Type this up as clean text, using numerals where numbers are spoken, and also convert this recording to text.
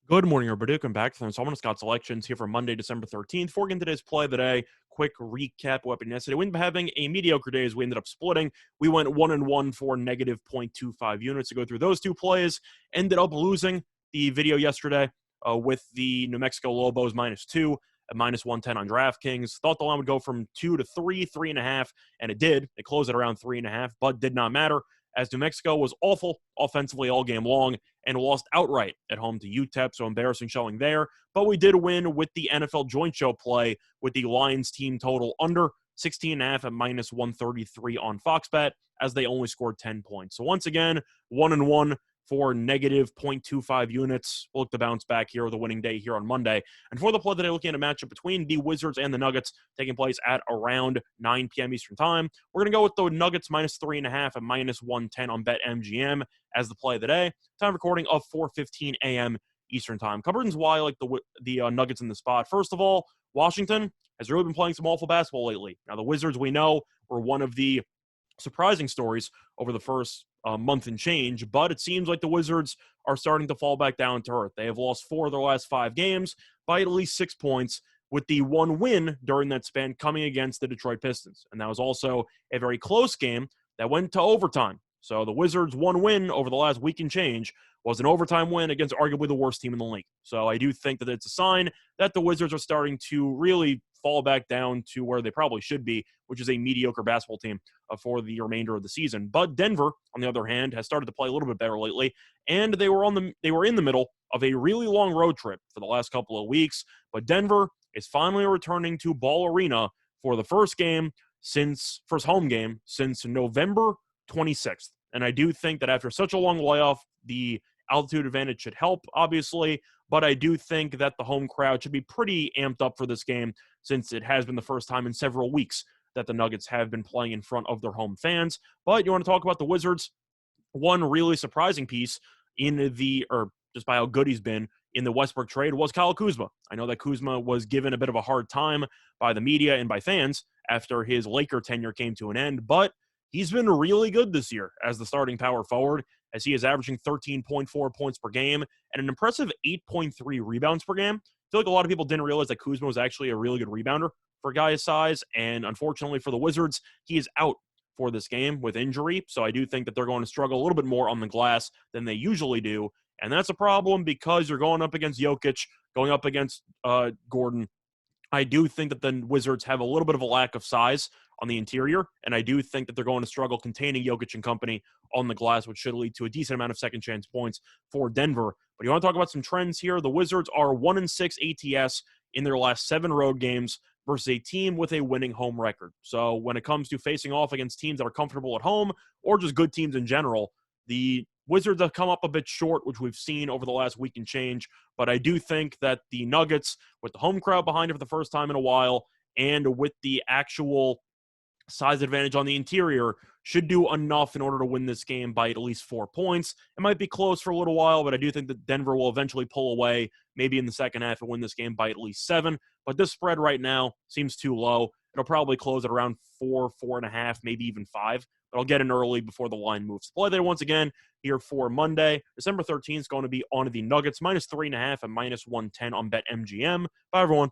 Good morning, everybody. Welcome back to the Installment of Scott's Selections here for Monday, December 13th. For again today's play of the day, quick recap what happened yesterday. We ended up having a mediocre day as we ended up splitting. We went 1-1 for negative 0.25 units to go through those two plays. Ended up losing the video yesterday with the New Mexico Lobos -2 at -110 on DraftKings. Thought the line would go from 2 to 3, 3.5, and it did. It closed at around 3.5, but did not matter as New Mexico was awful offensively all game long and lost outright at home to UTEP, so embarrassing showing there. But we did win with the NFL Joint Show play with the Lions team total under 16.5 at -133 on Fox Bet, as they only scored 10 points. So once again, 1-1 for negative 0.25 units. We'll look to bounce back here with a winning day here on Monday. And for the play today, looking at a matchup between the Wizards and the Nuggets taking place at around 9 p.m. Eastern Time. We're going to go with the Nuggets -3.5 at -110 on BetMGM as the play of the day. Time recording of 4:15 a.m. Eastern Time. Couple reasons why I like the Nuggets in the spot. First of all, Washington has really been playing some awful basketball lately. Now, the Wizards, we know, were one of the surprising stories over the first month and change, but it seems like the Wizards are starting to fall back down to earth. They have lost 4 of their last 5 games by at least 6 points, with the one win during that span coming against the Detroit Pistons. And that was also a very close game that went to overtime. So the Wizards' one win over the last week and change was an overtime win against arguably the worst team in the league. So I do think that it's a sign that the Wizards are starting to really fall back down to where they probably should be, which is a mediocre basketball team for the remainder of the season. But Denver, on the other hand, has started to play a little bit better lately, and they were in the middle of a really long road trip for the last couple of weeks. But Denver is finally returning to Ball Arena for the first home game since November 26th. And I do think that after such a long layoff, the altitude advantage should help, obviously, but I do think that the home crowd should be pretty amped up for this game since it has been the first time in several weeks that the Nuggets have been playing in front of their home fans. But you want to talk about the Wizards? One really surprising piece just by how good he's been in the Westbrook trade was Kyle Kuzma. I know that Kuzma was given a bit of a hard time by the media and by fans after his Laker tenure came to an end, but he's been really good this year as the starting power forward, as he is averaging 13.4 points per game and an impressive 8.3 rebounds per game. I feel like a lot of people didn't realize that Kuzma was actually a really good rebounder for a guy his size, and unfortunately for the Wizards, he is out for this game with injury, so I do think that they're going to struggle a little bit more on the glass than they usually do, and that's a problem because you're going up against Jokic, going up against Gordon. I do think that the Wizards have a little bit of a lack of size on the interior, and I do think that they're going to struggle containing Jokic and company on the glass, which should lead to a decent amount of second-chance points for Denver. But you want to talk about some trends here? The Wizards are 1-6 ATS in their last 7 road games versus a team with a winning home record. So when it comes to facing off against teams that are comfortable at home or just good teams in general, the Wizards have come up a bit short, which we've seen over the last week and change. But I do think that the Nuggets, with the home crowd behind it for the first time in a while, and with the actual size advantage on the interior, should do enough in order to win this game by at least 4 points. It might be close for a little while, but I do think that Denver will eventually pull away, maybe in the second half, and win this game by at least 7. But this spread right now seems too low. It'll probably close at around 4, 4.5, maybe even 5. But I'll get in early before the line moves. Play there once again here for Monday. December 13th is going to be on the Nuggets, -3.5 and -110 on BetMGM. Bye, everyone.